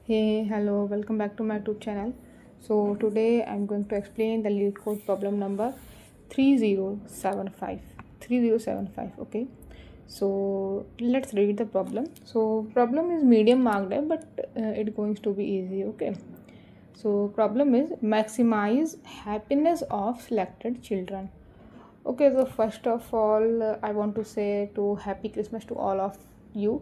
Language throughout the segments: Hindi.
Hey, hello, welcome back to my YouTube channel. So today I'm going to explain the lead code problem number 3075. 3075, okay. So let's read the problem. So problem is medium marked, but it's going to be easy, okay. So problem is maximize happiness of selected children. Okay, so first of all, I want to say to Happy Christmas to all of you.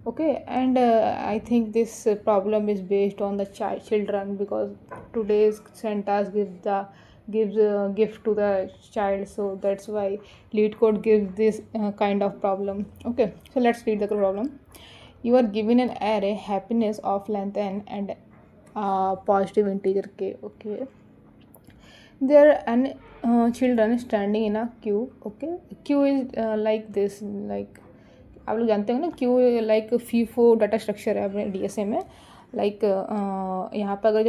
Okay, and I think this problem is based on the children, because today's Santa's gives a gift to the child, so that's why lead code gives this kind of problem. Okay, so let's read the problem. You are given an array happiness of length n and positive integer k. Okay, there are children standing in a queue. Okay, queue is like this, like आप लोग जानते हो ना, Q like FIFO data structure है अपने डीएसए में. लाइक यहाँ पर अगर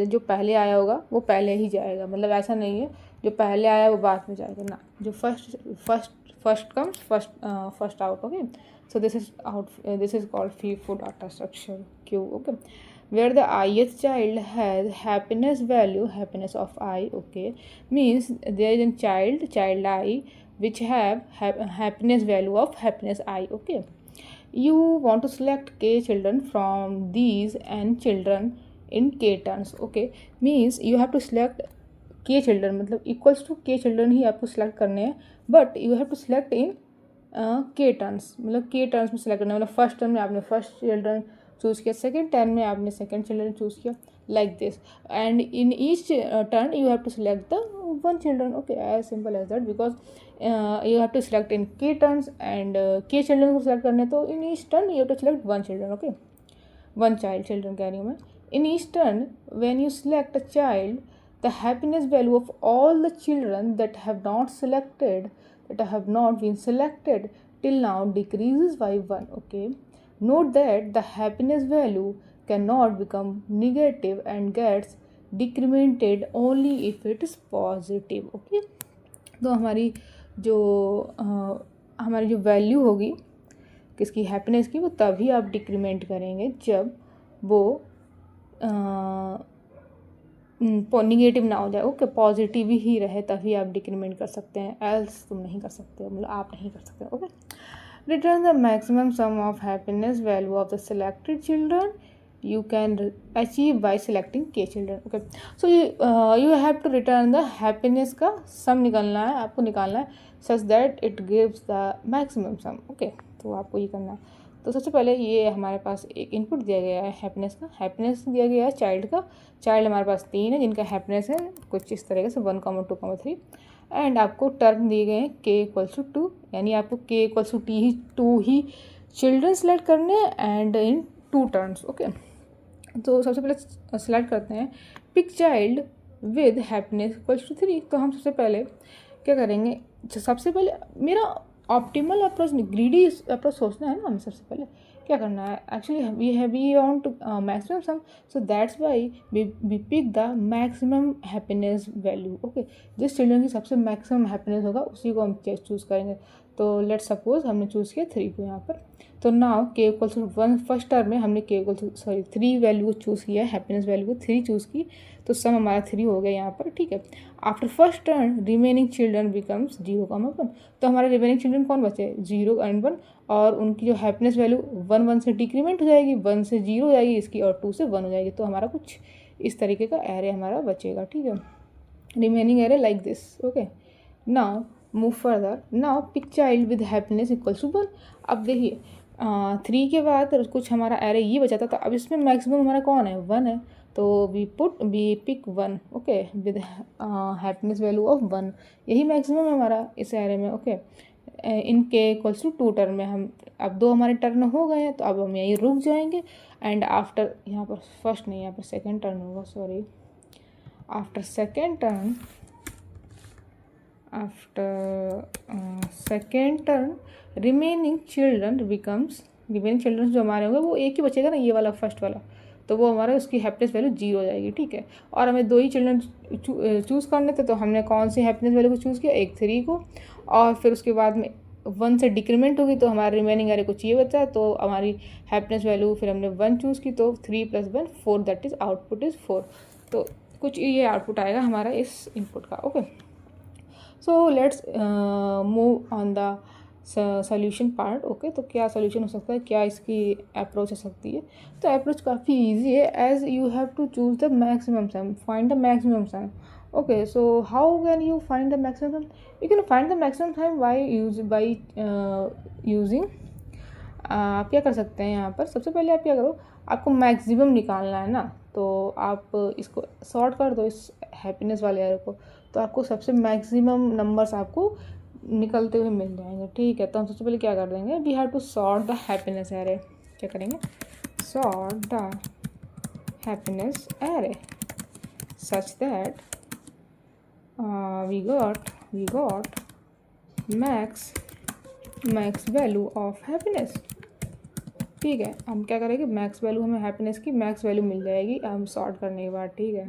जो पहले आया होगा वो पहले ही जाएगा, मतलब ऐसा नहीं है जो पहले आया वो बाद में जाएगा ना, जो first comes first out. Okay, so this is called FIFO data structure Q. Okay, where the ith child has happiness of I. Okay, means there is a child I which have happiness value of happiness I. Okay, you want to select k children from these n children in k turns. Okay, means you have to select k children, मतलब equals to k children ही आपको select करने हैं, but you have to select in k turns, मतलब k टर्न्स में सेलेक्ट करना है. मतलब फर्स्ट टर्न में आपने फर्स्ट चिल्ड्रन चूज़ किया, सेकेंड टर्न में आपने सेकेंड चिल्ड्रन चूज़ किया, like this. And in each turn you have to select the one children. Okay, as simple as that, because you have to select in K turns and K children को सेलेक्ट करने, तो in each turn you have to select one children. Okay, one children कह रही हूँ मैं. इन each turn when you select a child, the happiness value of all the children that have not been selected till now decreases by 1. Okay, note that the happiness value cannot become negative and gets decremented only if it is positive. Okay, तो हमारी जो वैल्यू होगी किसकी, हैप्पीनेस की, वो तभी आप डिक्रीमेंट करेंगे जब वो निगेटिव ना हो जाए. ओके, पॉजिटिव ही रहे तभी आप डिक्रीमेंट कर सकते हैं, एल्स तुम नहीं कर सकते हो, मतलब आप नहीं कर सकते. Okay, return the maximum sum of happiness value of the selected children you can achieve by selecting k children. Okay, so you have to return the happiness का sum निकालना है, आपको निकालना है such that it gives the maximum sum. Okay, तो आपको ये करना है. तो सबसे पहले ये हमारे पास एक इनपुट दिया गया है हैप्पीनेस का, हैप्पीनेस दिया गया है चाइल्ड का. चाइल्ड हमारे पास 3 है जिनका हैप्पीनेस है कुछ इस तरीके से 1, 2, 3. एंड आपको टर्म दिए गए हैं k इक्वल्स टू 2, यानी आपको k इक्वल्स टू टू ही चिल्ड्रन सेलेक्ट करने हैं एंड इन 2 टर्न्स. ओके, तो सबसे पहले सेलेक्ट करते हैं pick child with happiness equals to 3. तो हम सबसे पहले क्या करेंगे, सबसे पहले मेरा ऑप्टिमल अप्रोच, ग्रीडी अप्रोच सोचना है ना. हमें सबसे पहले क्या करना है, actually we want maximum sum, so that's why we pick the maximum happiness value. Okay, जिस चिल्ड्रन की सबसे मैक्सिमम हैप्पीनेस होगा उसी को हम चूज़ करेंगे. तो लेट्स सपोज हमने चूज़ किया 3 को यहाँ पर. तो now k equals to 1, first term में हमने k इक्वल्स टू 3 वैल्यू को चूज़ किया है, हैप्पीनेस वैल्यू को 3 चूज़ की, तो सम हमारा 3 हो गया यहाँ पर. ठीक है, after first turn remaining children becomes 0, 1. तो हमारे रिमेनिंग चिल्ड्रन कौन बचे, 0 एंड 1, और उनकी जो हैप्पीनेस वैल्यू 1 से डिक्रीमेंट हो जाएगी, 1 से 0 हो जाएगी इसकी, और 2 से 1 हो जाएगी. तो हमारा कुछ इस तरीके का एरे हमारा बचेगा. ठीक है, remaining array like this. Okay, now move further. Now pick child with happiness equals to 1. अब देखिए 3 के बाद कुछ हमारा एरे ये बचा था, तो अब इसमें मैक्सिमम हमारा कौन है, 1 है. तो we pick 1. Okay, with happiness value of 1, यही मैक्सिमम है हमारा इस एरे में. ओके, इन के इक्वल्स टू 2 टर्न में हम अब 2 हमारे टर्न हो गए हैं, तो अब हम यहीं रुक जाएंगे. एंड आफ्टर, यहाँ पर फर्स्ट नहीं, यहाँ पर सेकेंड टर्न होगा, sorry. After second turn remaining children जो हमारे होंगे वो एक ही बचेगा ना, ये वाला फर्स्ट वाला, तो वो हमारा उसकी हैप्पीनेस वैल्यू 0 हो जाएगी. ठीक है, और हमें 2 ही चिल्ड्रन चूज़ करने थे, तो हमने कौन सी हैप्पीनेस वैल्यू को चूज़ किया, एक 3 को, और फिर उसके बाद में 1 से डिक्रीमेंट होगी तो हमारा रिमेनिंग एरे कुछ ये बचा, तो हमारी हैप्पीनेस वैल्यू फिर हमने 1 चूज़ की, तो 3 + 1 4, दैट इज़ आउटपुट इज़ 4। तो कुछ ये आउटपुट आएगा हमारा इस इनपुट का। Okay, so let's move on the solution part. Okay, तो क्या सोल्यूशन हो सकता है, क्या इसकी अप्रोच हो सकती है। तो अप्रोच काफ़ी ईजी है, as you have to choose the maximum sum, find the maximum sum. Okay, so how can you find the maximum? You can find the maximum time by using आप क्या कर सकते हैं यहाँ पर, सबसे पहले आप क्या करो, आपको मैक्सिमम निकालना है ना, तो आप इसको सॉर्ट कर दो इस हैप्पीनेस वाले एरे को, तो आपको सबसे मैक्सिमम नंबर्स आपको निकलते हुए मिल जाएंगे। ठीक है, तो हम सबसे पहले क्या कर देंगे, we have to sort the happiness array. क्या करेंगे, sort the happiness array such that we got max value of happiness. ठीक है, हम क्या करेंगे, मैक्स वैल्यू, हमें हैप्पीनेस की मैक्स वैल्यू मिल जाएगी हम सॉर्ट करने के बाद। ठीक है,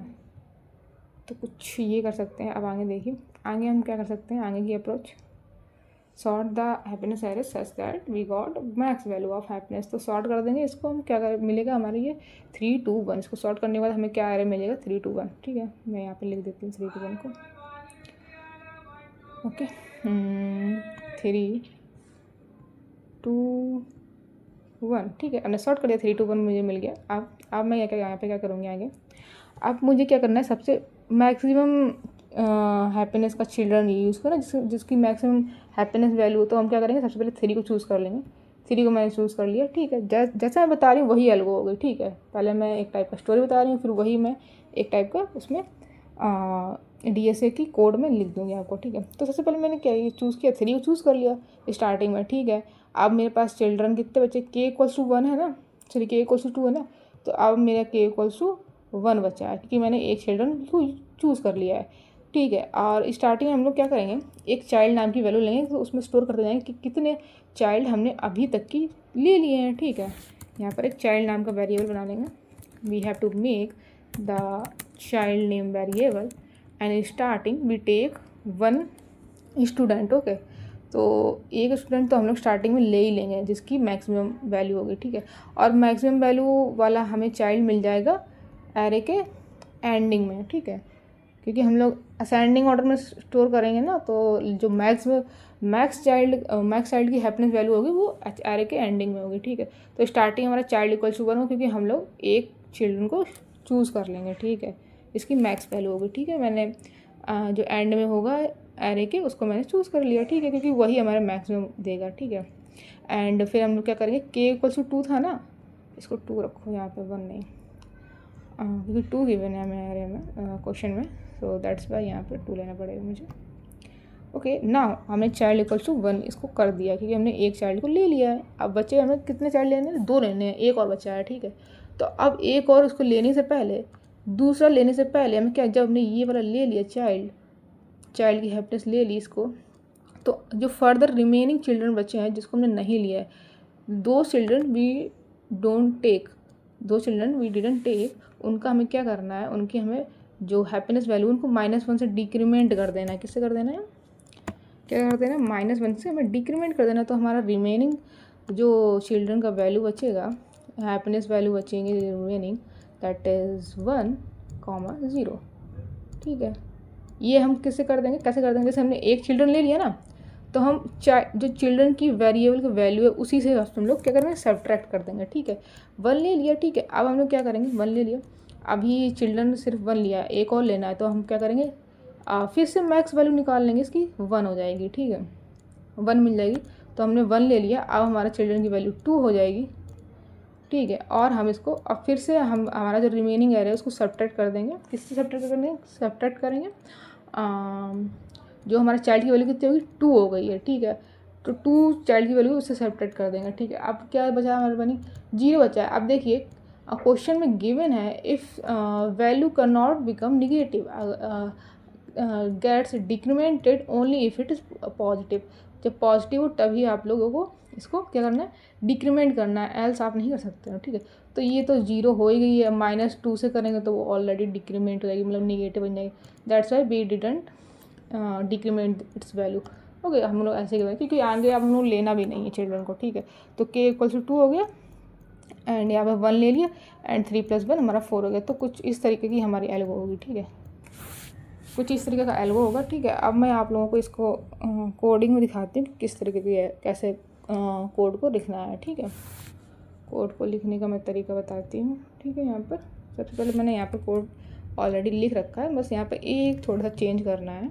तो कुछ ये कर सकते हैं। अब आगे देखिए, आगे हम क्या कर सकते हैं, आगे की approach, sort the happiness array such that we got max value of happiness. तो सॉर्ट कर देंगे इसको, हम क्या मिलेगा हमारे ये 3 2 1। इसको सॉर्ट करने के बाद हमें क्या एरे मिलेगा, 3 2 1। ठीक है, मैं यहाँ पे लिख देती हूँ 3 2 1 को। ओके, 3 2 1। ठीक है, हमने सॉर्ट कर दिया, 3 2 1 मुझे मिल गया। अब मैं यहाँ पे क्या करूँगी आगे, अब मुझे क्या करना है, सबसे मैक्सिमम हैप्पीनेस का चिल्ड्रन यूज़ करना, जिसकी मैक्सिमम हैप्पीनेस वैल्यू। तो हम क्या करेंगे, सबसे पहले 3 को चूज़ कर लेंगे। 3 को मैंने चूज़ कर लिया। ठीक है, जैसा मैं बता रही हूँ वही अलगो हो गई। ठीक है, पहले मैं एक टाइप का स्टोरी बता रही हूँ, फिर वही मैं एक टाइप का उसमें DSA की कोड में लिख दूँगी आपको। ठीक है, तो सबसे पहले मैंने क्या ये चूज़ किया, 3 को चूज़ कर लिया स्टार्टिंग में। ठीक है, अब मेरे पास चिल्ड्रन कितने बचे, k = 1 है ना, सॉरी k = 2 है ना, तो अब मेरा k = 1 बचा है, क्योंकि मैंने एक चिल्ड्रन को चूज़ कर लिया है। ठीक है, और स्टार्टिंग में हम लोग क्या करेंगे, एक चाइल्ड नाम की वैल्यू लेंगे, तो उसमें स्टोर करते जाएंगे कि कितने चाइल्ड हमने अभी तक की ले लिए हैं। ठीक है, यहाँ पर एक चाइल्ड नाम का वेरिएबल बना लेंगे। We have to make the child name variable and starting we take 1 student. Okay, तो एक स्टूडेंट तो हम लोग स्टार्टिंग में ले ही लेंगे जिसकी मैक्सिमम वैल्यू होगी। ठीक है, और मैक्सिमम वैल्यू वाला हमें चाइल्ड मिल जाएगा एरे के एंडिंग में। ठीक है, क्योंकि हम लोग असेंडिंग ऑर्डर में स्टोर करेंगे ना, तो जो मैक्स चाइल्ड की हैप्पीनेस वैल्यू होगी वो एरे के एंडिंग में होगी। ठीक है, तो स्टार्टिंग हमारा चाइल्ड = 1 हो, क्योंकि हम लोग एक चिल्ड्रन को चूज़ कर लेंगे। ठीक है, इसकी मैक्स वैल्यू होगी। ठीक है, मैंने जो एंड में होगा एरे के उसको मैंने चूज़ कर लिया। ठीक है, क्योंकि वही हमारा मैक्सिमम देगा। ठीक है, एंड फिर हम लोग क्या करेंगे, k = 2 था ना, इसको 2 रखो यहाँ पे, 1 नहीं, क्योंकि 2 गिवन है हमें एरे में क्वेश्चन में, सो दैट्स वाई यहाँ पे 2 लेना पड़ेगा मुझे। ओके, नाउ हमने चाइल्ड = 1 इसको कर दिया, क्योंकि हमने एक चाइल्ड को ले लिया है। अब बच्चे हमें कितने चाइल्ड लेने हैं, 2 लेने हैं, एक और बचा है। ठीक है, तो अब एक और उसको लेने से पहले, दूसरा लेने से पहले हमें क्या, जब हमने ये वाला ले लिया चाइल्ड की हैप्पीनेस ले ली इसको, तो जो फर्दर रिमेनिंग चिल्ड्रन बचे हैं जिसको हमने नहीं लिया है, 2 चिल्ड्रन वी डिडंट टेक, उनका हमें क्या करना है, उनकी हमें जो हैप्पीनेस वैल्यू उनको -1 से डिक्रीमेंट कर देना है। किससे कर देना है, क्या कर देना है, -1 से हमें डिक्रीमेंट कर देना। तो हमारा रिमेनिंग जो चिल्ड्रन का वैल्यू बचेगा, हैप्पीनेस वैल्यू बचेंगे रिमेनिंग, दैट इज़ 1, 0। ठीक है, ये हम किससे कर देंगे, कैसे कर देंगे, जैसे हमने एक चिल्ड्रन ले लिया ना, तो हम जो चिल्ड्रन की वेरिएबल का वैल्यू है उसी से हम लोग क्या करेंगे, सब्ट्रैक्ट कर देंगे। ठीक है, 1 ले लिया। ठीक है, अब हम लोग क्या करेंगे, 1 ले लिया, अभी चिल्ड्रन सिर्फ 1 लिया, एक और लेना है, तो हम क्या करेंगे, फिर से मैक्स वैल्यू निकाल लेंगे, इसकी 1 हो जाएगी। ठीक है, 1 मिल जाएगी, तो हमने 1 ले लिया, अब हमारा चिल्ड्रन की वैल्यू 2 हो जाएगी। ठीक है, और हम इसको अब फिर से हमारा जो रिमेनिंग एरे है उसको सब्ट्रैक्ट कर देंगे। किससे सब्ट्रैक्ट करेंगे, जो हमारा चाइल्ड की वैल्यू कितनी होगी, 2 हो गई है। ठीक है, तो 2 चाइल्ड की वैल्यू उससे सब्ट्रैक्ट कर देंगे। ठीक है, अब क्या बचा हमारे बनी, 0 बचा है। अब देखिए क्वेश्चन में गिवन है, if value can not become negative, gets decremented only if it is positive. जब पॉजिटिव हो तभी आप लोगों को इसको क्या करना है, डिक्रीमेंट करना है, एल्स आप नहीं कर सकते हो। ठीक है, तो ये तो 0 हो ही गई है, -2 से करेंगे तो वो ऑलरेडी डिक्रीमेंट हो जाएगी, मतलब निगेटिव बन जाएगी। That's why we didn't decrement its value. Okay, हम लोग ऐसे करेंगे क्योंकि आगे अब हम लोग लेना भी नहीं है चिल्ड्रन को, ठीक है। तो k=2 हो गया एंड यहाँ पर 1 ले लिया एंड 3 + 1 हमारा 4 हो गया। तो कुछ इस तरीके की हमारी एल्गो होगी, ठीक है, कुछ इस तरीके का एल्गो होगा, ठीक है। अब मैं आप लोगों को इसको कोडिंग में दिखाती हूँ किस तरीके की है, कैसे कोड को लिखना है, ठीक है। कोड को लिखने का मैं तरीका बताती हूँ, ठीक है। यहाँ पर सबसे पहले मैंने यहाँ पर कोड ऑलरेडी लिख रखा है, बस यहाँ पर एक थोड़ा सा चेंज करना है।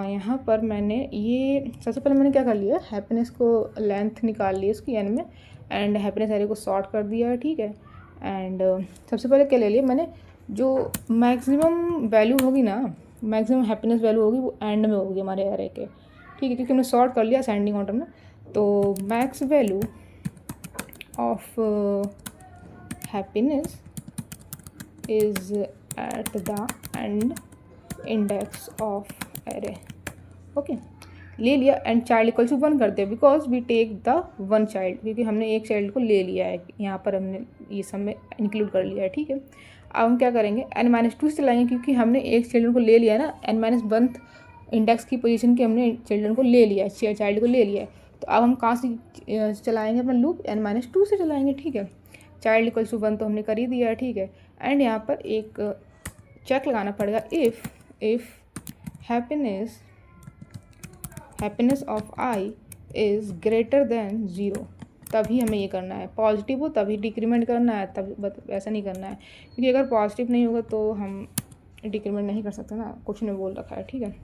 यहाँ पर मैंने ये सबसे पहले मैंने क्या कर लिया, हैप्पीनेस को लेंथ निकाल ली इसकी n में एंड हैप्पीनेस एरे को सॉर्ट कर दिया है, ठीक है। एंड सबसे पहले क्या ले लिया मैंने, जो मैक्सिमम वैल्यू होगी ना, मैक्सिमम हैप्पीनेस वैल्यू होगी वो एंड में होगी हमारे एरे के, ठीक है, क्योंकि हमने सॉर्ट कर लिया असेंडिंग ऑर्डर में। तो max value of happiness is at the end index of array, okay, ले लिया एंड चाइल्ड = 1 कर दिया because we take the 1 child, क्योंकि हमने एक चाइल्ड को ले लिया है, यहाँ पर हमने ये सब में इंक्लूड कर लिया है, ठीक है। अब हम क्या करेंगे, n-2 से चलाएंगे क्योंकि हमने एक चिल्ड्रन को ले लिया है ना, n-1 इंडेक्स की पोजीशन की हमने चिल्ड्रन को ले लिया है, चाइल्ड को ले लिया है। तो अब हम कहाँ से चलाएंगे अपना लूप, n-2 से चलाएंगे, ठीक है। चाइल्ड = 1 तो हमने कर ही दिया है, ठीक है। एंड यहाँ पर एक चेक लगाना पड़ेगा, if happiness of i is greater than 0, तभी हमें ये करना है। पॉजिटिव हो तभी डिक्रीमेंट करना है, तभी ऐसा नहीं करना है, क्योंकि अगर पॉजिटिव नहीं होगा तो हम डिक्रीमेंट नहीं कर सकते ना, कुछ ने बोल रखा है, ठीक है।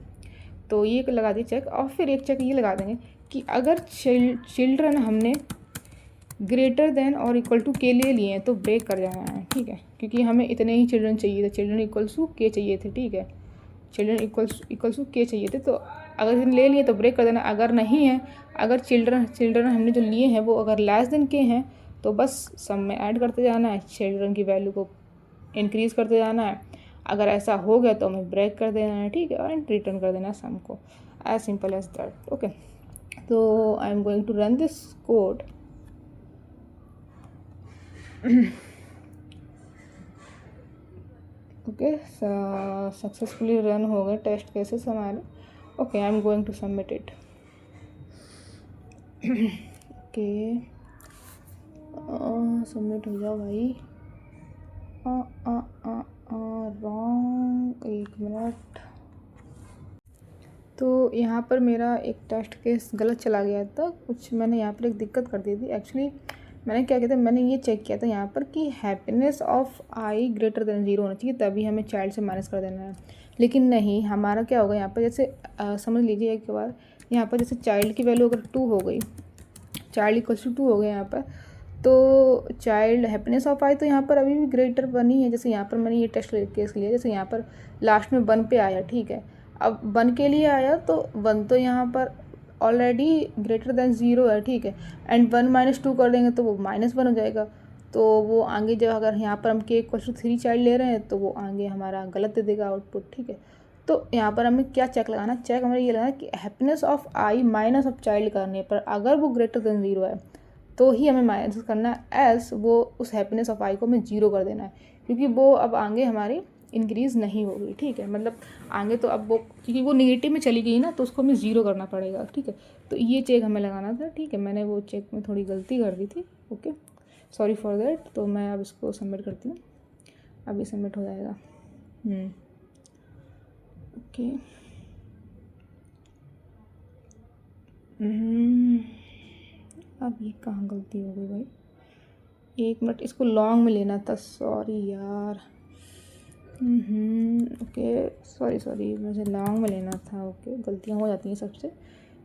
तो ये लगा दी चेक, और फिर एक चेक ये लगा देंगे कि अगर चिल्ड्रन हमने ग्रेटर देन और = k ले लिए हैं तो ब्रेक कर जाना है, ठीक है, क्योंकि हमें इतने ही चिल्ड्रन चाहिए थे, चिल्ड्रन = k चाहिए थे, ठीक है, चिल्ड्रन = k चाहिए थे। तो अगर ले लिए तो ब्रेक कर देना, अगर नहीं है, अगर चिल्ड्रन हमने जो लिए हैं वो अगर लेस देन k हैं तो बस सब में ऐड करते जाना है, चिल्ड्रन की वैल्यू को इंक्रीज़ करते जाना है। अगर ऐसा हो गया तो हमें ब्रेक कर देना है, ठीक है, और रिटर्न कर देना है सम को, as simple as that, okay. तो I am going to run this code. Okay, successfully run हो गए टेस्ट केसेस हमारे, okay. I am going to submit it, okay, submit हो जाओ भाई। Wrong, 1 minute. तो यहाँ पर मेरा एक टेस्ट केस गलत चला गया था, कुछ मैंने यहाँ पर एक दिक्कत कर दी थी। एक्चुअली मैंने क्या किया था, मैंने ये चेक किया था यहाँ पर कि हैप्पीनेस ऑफ i > 0 होना चाहिए, तभी हमें चाइल्ड से माइनस कर देना है। लेकिन नहीं, हमारा क्या होगा यहाँ पर, जैसे समझ लीजिए एक बार, यहाँ पर जैसे चाइल्ड की वैल्यू अगर 2 हो गई, चाइल्ड = 2 हो गया यहाँ पर, तो चाइल्ड हैप्पीनेस ऑफ i तो यहाँ पर अभी भी ग्रेटर 1 ही है। जैसे यहाँ पर मैंने ये टेस्ट केस लिया, जैसे यहाँ पर लास्ट में 1 पे आया, ठीक है। अब 1 के लिए आया तो 1 तो यहाँ पर ऑलरेडी ग्रेटर देन 0 है, ठीक है। एंड 1 - 2 कर देंगे तो वो -1 हो जाएगा। तो वो आगे जब अगर यहाँ पर हम k = 3 चाइल्ड ले रहे हैं तो वो आगे हमारा गलत दे देगा आउटपुट, ठीक है। तो यहाँ पर हमें क्या चेक लगाना, चेक हमें ये लगाना कि happiness of i minus of child करने पर अगर वो ग्रेटर देन 0 है तो ही हमें माइनस करना है, एल्स वो उस हैप्पीनेस ऑफ i को हमें 0 कर देना है, क्योंकि वो अब आगे हमारी इंक्रीज़ नहीं होगी, ठीक है। मतलब आगे तो अब वो, क्योंकि वो नेगेटिव में चली गई ना, तो उसको हमें 0 करना पड़ेगा, ठीक है। तो ये चेक हमें लगाना था, ठीक है। मैंने वो चेक में थोड़ी गलती कर दी थी, ओके, सॉरी फॉर दैट। तो मैं अब इसको सबमिट करती हूँ, अभी सबमिट हो जाएगा, ओके। अब ये कहाँ गलती हो गई भाई, 1 मिनट, इसको लॉन्ग में लेना था, सॉरी यार, ओके, सॉरी, मुझे लॉन्ग में लेना था, ओके। गलतियाँ हो जाती हैं सबसे,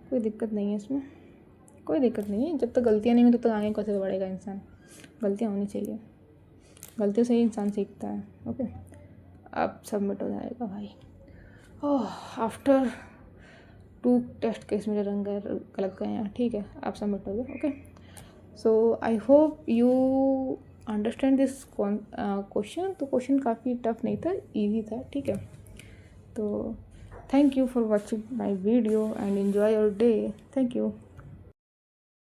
कोई दिक्कत नहीं है इसमें, कोई दिक्कत नहीं है। जब तक गलतियाँ नहीं हो तब तक आगे कैसे बढ़ेगा इंसान, गलतियाँ होनी चाहिए, गलतियों से ही इंसान सीखता है, ओके। अब सबमिट हो जाएगा भाई। ओह, आफ्टर 2 टेस्ट केस मेरे रंग गलत गए हैं, ठीक है। अब सबमिट हो गया, okay. So I hope you understand this question. तो क्वेश्चन काफ़ी टफ नहीं था, इजी था, ठीक है। तो thank you for watching my video and enjoy your day, thank you.